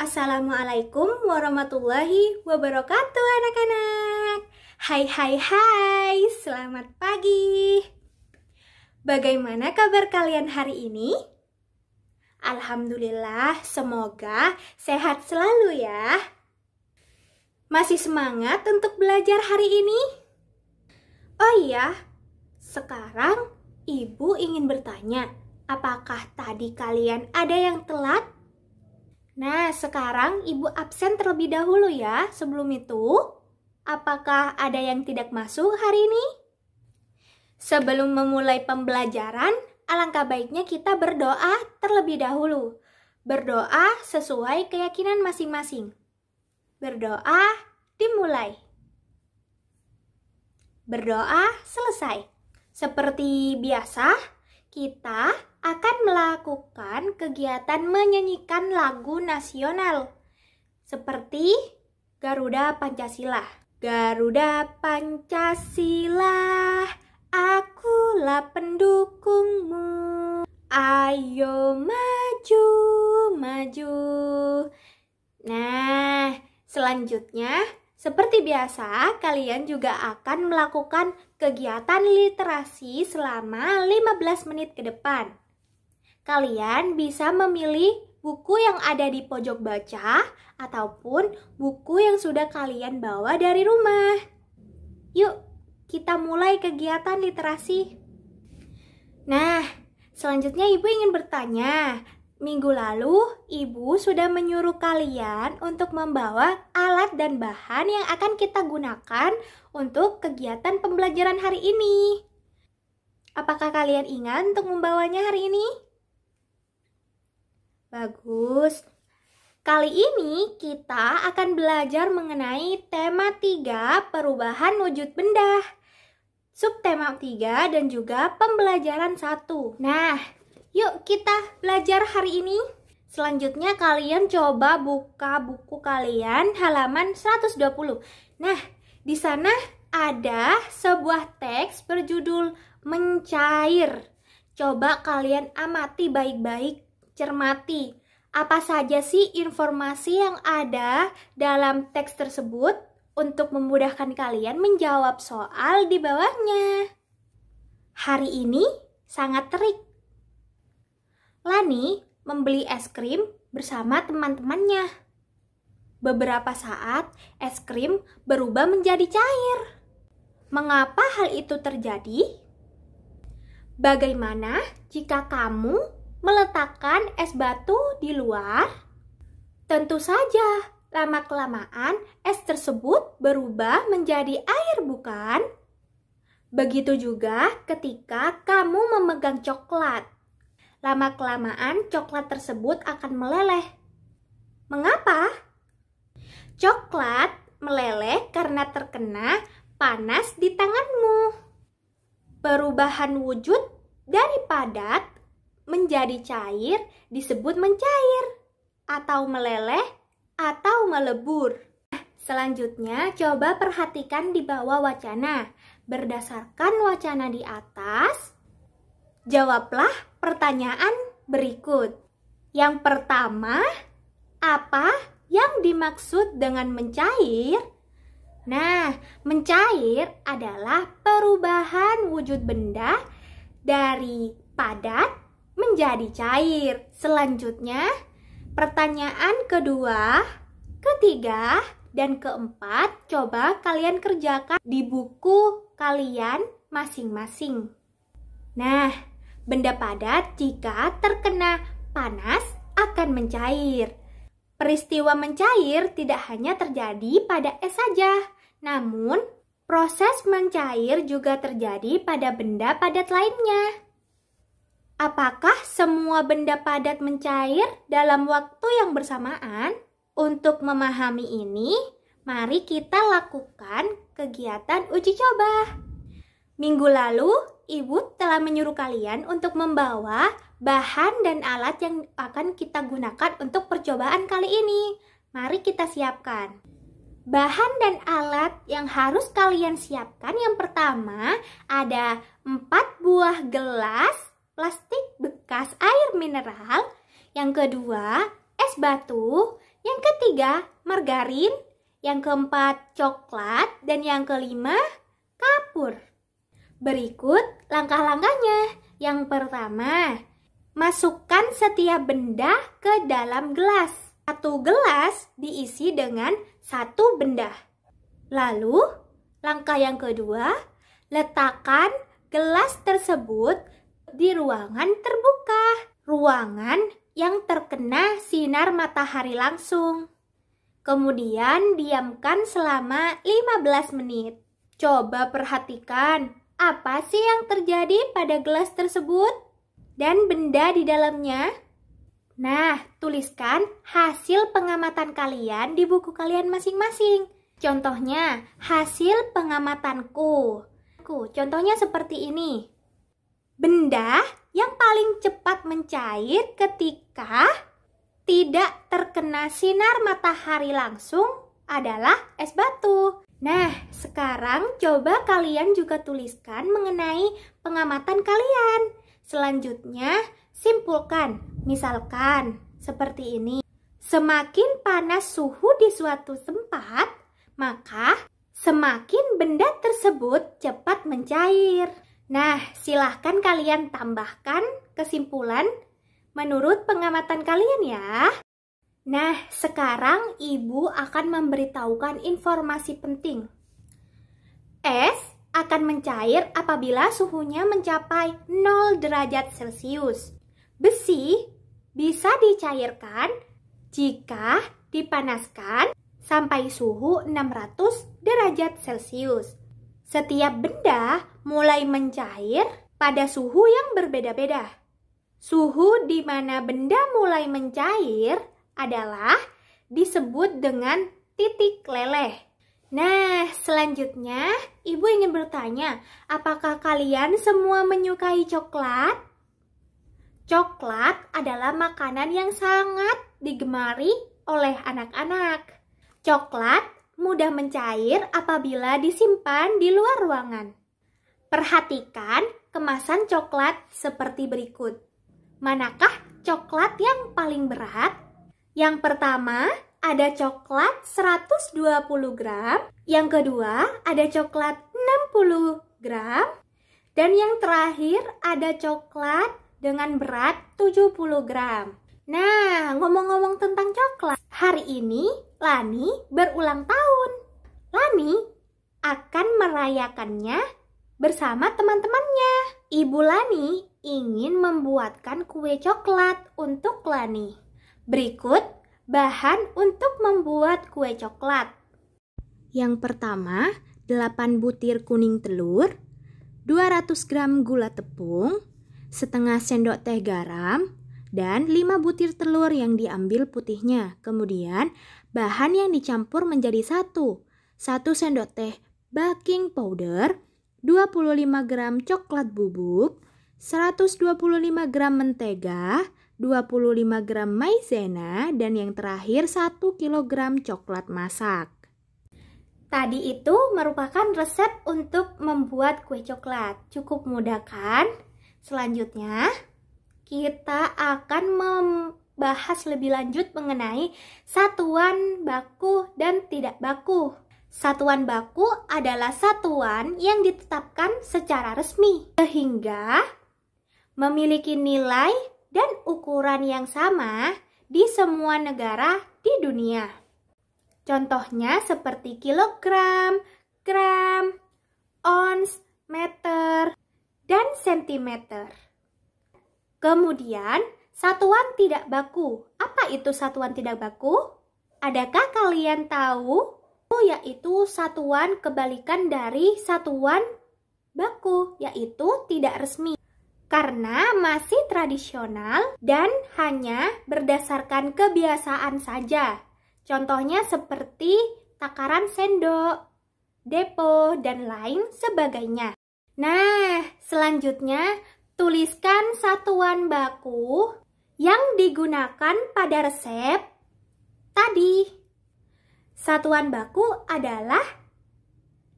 Assalamualaikum warahmatullahi wabarakatuh anak-anak. Hai, selamat pagi. Bagaimana kabar kalian hari ini? Alhamdulillah, semoga sehat selalu ya. Masih semangat untuk belajar hari ini? Oh iya, sekarang Ibu ingin bertanya, apakah tadi kalian ada yang telat? Nah, sekarang Ibu absen terlebih dahulu ya. Sebelum itu, apakah ada yang tidak masuk hari ini? Sebelum memulai pembelajaran, alangkah baiknya kita berdoa terlebih dahulu. Berdoa sesuai keyakinan masing-masing. Berdoa dimulai. Berdoa selesai. Seperti biasa, kita akan melakukan kegiatan menyanyikan lagu nasional seperti Garuda Pancasila. Garuda Pancasila, akulah pendukungmu. Ayo maju, maju. Nah, selanjutnya seperti biasa, kalian juga akan melakukan kegiatan literasi selama 15 menit ke depan. Kalian bisa memilih buku yang ada di pojok baca ataupun buku yang sudah kalian bawa dari rumah. Yuk, kita mulai kegiatan literasi. Nah, selanjutnya Ibu ingin bertanya, minggu lalu Ibu sudah menyuruh kalian untuk membawa alat dan bahan yang akan kita gunakan untuk kegiatan pembelajaran hari ini. Apakah kalian ingat untuk membawanya hari ini? Bagus. Kali ini kita akan belajar mengenai tema 3 perubahan wujud benda, subtema 3 dan juga pembelajaran 1. Nah, yuk kita belajar hari ini. Selanjutnya kalian coba buka buku kalian halaman 120. Nah, di sana ada sebuah teks berjudul mencair. Coba kalian amati baik-baik, cermati. Apa saja sih informasi yang ada dalam teks tersebut untuk memudahkan kalian menjawab soal di bawahnya. Hari ini sangat terik. Lani membeli es krim bersama teman-temannya. Beberapa saat, es krim berubah menjadi cair. Mengapa hal itu terjadi? Bagaimana jika kamu meletakkan es batu di luar? Tentu saja, lama-kelamaan es tersebut berubah menjadi air, bukan? Begitu juga ketika kamu memegang coklat. Lama-kelamaan coklat tersebut akan meleleh. Mengapa? Coklat meleleh karena terkena panas di tanganmu. Perubahan wujud dari padat menjadi cair disebut mencair, atau meleleh, atau melebur. Selanjutnya, coba perhatikan di bawah wacana. Berdasarkan wacana di atas, jawablah pertanyaan berikut. Yang pertama, apa yang dimaksud dengan mencair? Nah, mencair adalah perubahan wujud benda dari padat menjadi cair. Selanjutnya, pertanyaan kedua, ketiga, dan keempat coba kalian kerjakan di buku kalian masing-masing. Nah, benda padat jika terkena panas akan mencair. Peristiwa mencair tidak hanya terjadi pada es saja, namun proses mencair juga terjadi pada benda padat lainnya. Apakah semua benda padat mencair dalam waktu yang bersamaan? Untuk memahami ini, mari kita lakukan kegiatan uji coba. Minggu lalu, Ibu telah menyuruh kalian untuk membawa bahan dan alat yang akan kita gunakan untuk percobaan kali ini. Mari kita siapkan. Bahan dan alat yang harus kalian siapkan yang pertama ada 4 buah gelas plastik bekas bekas air mineral. Yang kedua, es batu. Yang ketiga, margarin. Yang keempat, coklat. Dan yang kelima, kapur. Berikut langkah-langkahnya. Yang pertama, masukkan setiap benda ke dalam gelas. Satu gelas diisi dengan satu benda. Lalu, langkah yang kedua, letakkan gelas tersebut di ruangan terbuka. Ruangan yang terkena sinar matahari langsung. Kemudian diamkan selama 15 menit. Coba perhatikan apa sih yang terjadi pada gelas tersebut dan benda di dalamnya. Nah, tuliskan hasil pengamatan kalian di buku kalian masing-masing. Contohnya, hasil pengamatanku. Contohnya seperti ini. Benda yang paling cepat mencair ketika tidak terkena sinar matahari langsung adalah es batu. Nah, sekarang coba kalian juga tuliskan mengenai pengamatan kalian. Selanjutnya, simpulkan. Misalkan, seperti ini. Semakin panas suhu di suatu tempat, maka semakin benda tersebut cepat mencair. Nah, silahkan kalian tambahkan kesimpulan menurut pengamatan kalian ya. Nah, sekarang Ibu akan memberitahukan informasi penting. Es akan mencair apabila suhunya mencapai 0 derajat Celcius. Besi bisa dicairkan jika dipanaskan sampai suhu 600 derajat Celcius. Setiap benda mulai mencair pada suhu yang berbeda-beda. Suhu di mana benda mulai mencair adalah disebut dengan titik leleh. Nah, selanjutnya Ibu ingin bertanya, apakah kalian semua menyukai coklat? Coklat adalah makanan yang sangat digemari oleh anak-anak. Coklat mudah mencair apabila disimpan di luar ruangan. Perhatikan kemasan coklat seperti berikut. Manakah coklat yang paling berat? Yang pertama, ada coklat 120 gram. Yang kedua, ada coklat 60 gram. Dan yang terakhir, ada coklat dengan berat 70 gram. Nah, ngomong-ngomong tentang coklat, hari ini Lani berulang tahun. Lani akan merayakannya bersama teman-temannya. Ibu Lani ingin membuatkan kue coklat untuk Lani. Berikut bahan untuk membuat kue coklat. Yang pertama, 8 butir kuning telur, 200 gram gula tepung, setengah sendok teh garam, dan 5 butir telur yang diambil putihnya. Kemudian, bahan yang dicampur menjadi 1 sendok teh baking powder, 25 gram coklat bubuk, 125 gram mentega, 25 gram maizena, dan yang terakhir 1 kg coklat masak. Tadi itu merupakan resep untuk membuat kue coklat. Cukup mudah kan? Selanjutnya, kita akan membahas lebih lanjut mengenai satuan baku dan tidak baku. Satuan baku adalah satuan yang ditetapkan secara resmi, sehingga memiliki nilai dan ukuran yang sama di semua negara di dunia. Contohnya seperti kilogram, gram, ons, meter, dan sentimeter. Kemudian, satuan tidak baku. Apa itu satuan tidak baku? Adakah kalian tahu? Yaitu satuan kebalikan dari satuan baku, yaitu tidak resmi. Karena masih tradisional dan hanya berdasarkan kebiasaan saja. Contohnya seperti takaran sendok, depo, dan lain sebagainya. Nah, selanjutnya tuliskan satuan baku yang digunakan pada resep tadi. Satuan baku adalah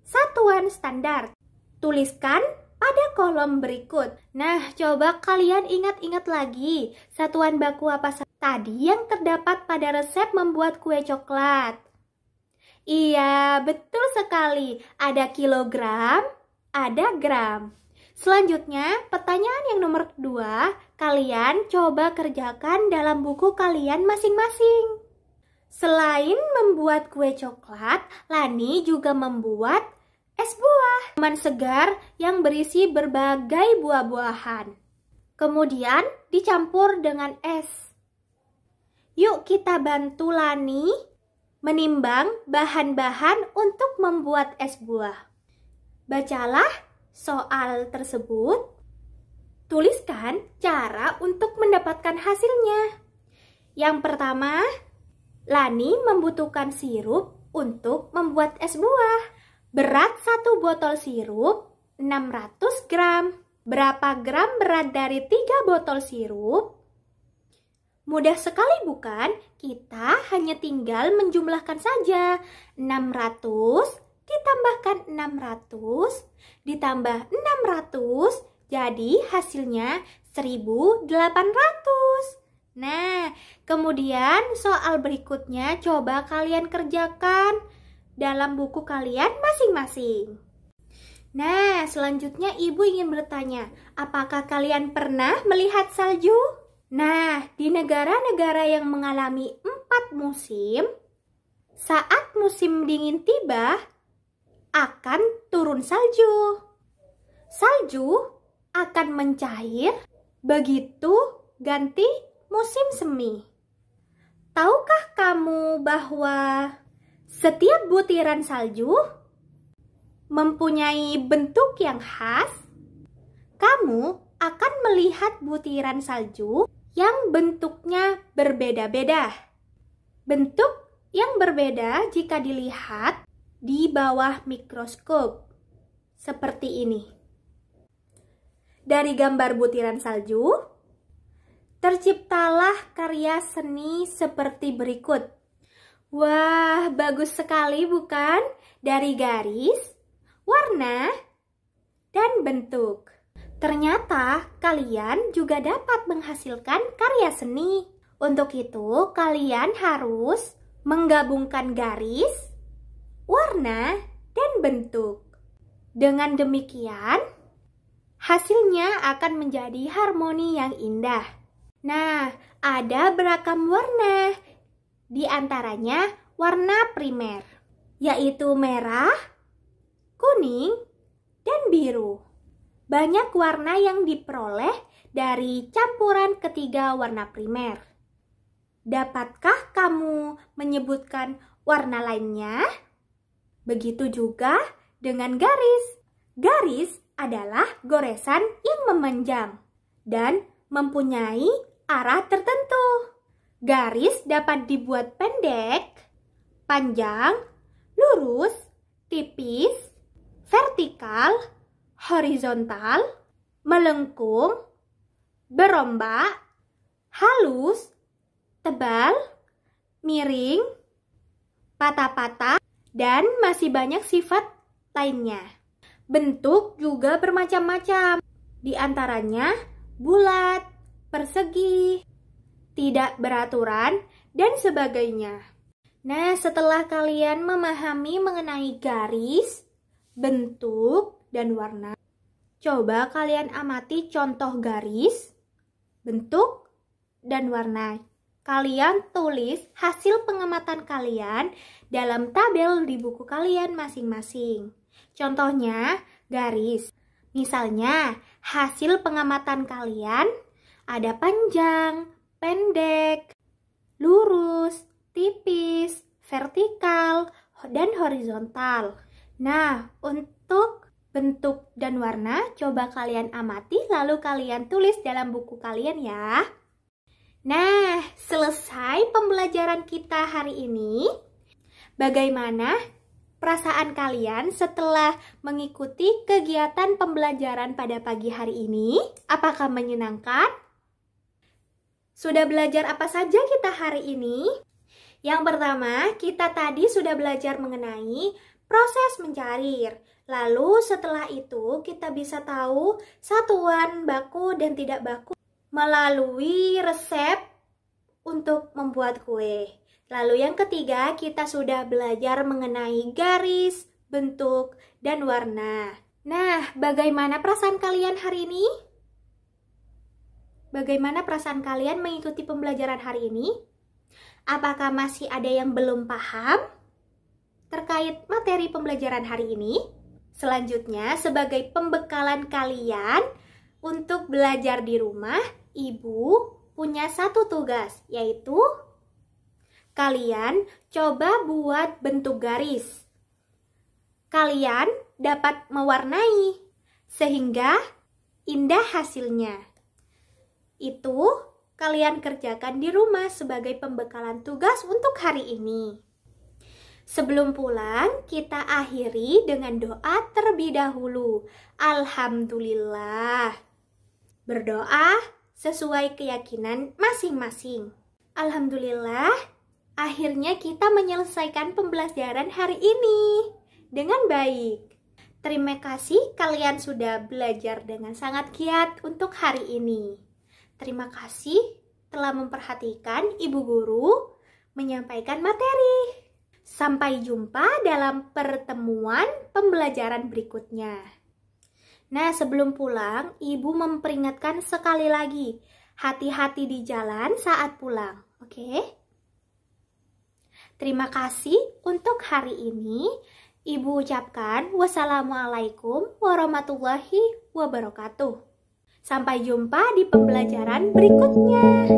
satuan standar. Tuliskan ada kolom berikut. Nah, coba kalian ingat-ingat lagi satuan baku apa tadi yang terdapat pada resep membuat kue coklat. Iya, betul sekali. Ada kilogram, ada gram. Selanjutnya, pertanyaan yang nomor 2, kalian coba kerjakan dalam buku kalian masing-masing. Selain membuat kue coklat, Lani juga membuat es buah, minuman segar yang berisi berbagai buah-buahan. Kemudian dicampur dengan es. Yuk kita bantu Lani menimbang bahan-bahan untuk membuat es buah. Bacalah soal tersebut. Tuliskan cara untuk mendapatkan hasilnya. Yang pertama, Lani membutuhkan sirup untuk membuat es buah. Berat 1 botol sirup 600 gram. Berapa gram berat dari 3 botol sirup? Mudah sekali bukan? Kita hanya tinggal menjumlahkan saja. 600 ditambahkan 600 ditambah 600, jadi hasilnya 1800. Nah, kemudian soal berikutnya coba kalian kerjakan dalam buku kalian masing-masing. Nah, selanjutnya Ibu ingin bertanya, apakah kalian pernah melihat salju? Nah, di negara-negara yang mengalami 4 musim, saat musim dingin tiba, akan turun salju. Salju akan mencair begitu ganti musim semi. Tahukah kamu bahwa setiap butiran salju mempunyai bentuk yang khas? Kamu akan melihat butiran salju yang bentuknya berbeda-beda. Bentuk yang berbeda jika dilihat di bawah mikroskop, seperti ini. Dari gambar butiran salju, terciptalah karya seni seperti berikut. Wah, bagus sekali bukan? Dari garis, warna, dan bentuk. Ternyata kalian juga dapat menghasilkan karya seni. Untuk itu, kalian harus menggabungkan garis, warna, dan bentuk. Dengan demikian, hasilnya akan menjadi harmoni yang indah. Nah, ada beragam warna. Di antaranya warna primer, yaitu merah, kuning, dan biru. Banyak warna yang diperoleh dari campuran ketiga warna primer. Dapatkah kamu menyebutkan warna lainnya? Begitu juga dengan garis. Garis adalah goresan yang memanjang dan mempunyai arah tertentu. Garis dapat dibuat pendek, panjang, lurus, tipis, vertikal, horizontal, melengkung, berombak, halus, tebal, miring, patah-patah, dan masih banyak sifat lainnya. Bentuk juga bermacam-macam, di antaranya bulat, persegi, tidak beraturan, dan sebagainya. Nah, setelah kalian memahami mengenai garis, bentuk, dan warna, coba kalian amati contoh garis, bentuk, dan warna. Kalian tulis hasil pengamatan kalian dalam tabel di buku kalian masing-masing. Contohnya, garis. Misalnya, hasil pengamatan kalian ada panjang, pendek, lurus, tipis, vertikal, dan horizontal. Nah, untuk bentuk dan warna, coba kalian amati lalu kalian tulis dalam buku kalian ya. Nah, selesai pembelajaran kita hari ini. Bagaimana perasaan kalian setelah mengikuti kegiatan pembelajaran pada pagi hari ini? Apakah menyenangkan? Sudah belajar apa saja kita hari ini? Yang pertama, kita tadi sudah belajar mengenai proses mencair. Lalu setelah itu kita bisa tahu satuan baku dan tidak baku melalui resep untuk membuat kue. Lalu yang ketiga, kita sudah belajar mengenai garis, bentuk, dan warna. Nah, bagaimana perasaan kalian hari ini? Bagaimana perasaan kalian mengikuti pembelajaran hari ini? Apakah masih ada yang belum paham terkait materi pembelajaran hari ini? Selanjutnya, sebagai pembekalan kalian untuk belajar di rumah, Ibu punya satu tugas, yaitu kalian coba buat bentuk garis. Kalian dapat mewarnai sehingga indah hasilnya. Itu kalian kerjakan di rumah sebagai pembekalan tugas untuk hari ini. Sebelum pulang, kita akhiri dengan doa terlebih dahulu. Alhamdulillah. Berdoa sesuai keyakinan masing-masing. Alhamdulillah, akhirnya kita menyelesaikan pembelajaran hari ini dengan baik. Terima kasih kalian sudah belajar dengan sangat giat untuk hari ini. Terima kasih telah memperhatikan Ibu Guru menyampaikan materi. Sampai jumpa dalam pertemuan pembelajaran berikutnya. Nah, sebelum pulang, Ibu memperingatkan sekali lagi, hati-hati di jalan saat pulang, oke? Terima kasih untuk hari ini. Ibu ucapkan wassalamualaikum warahmatullahi wabarakatuh. Sampai jumpa di pembelajaran berikutnya.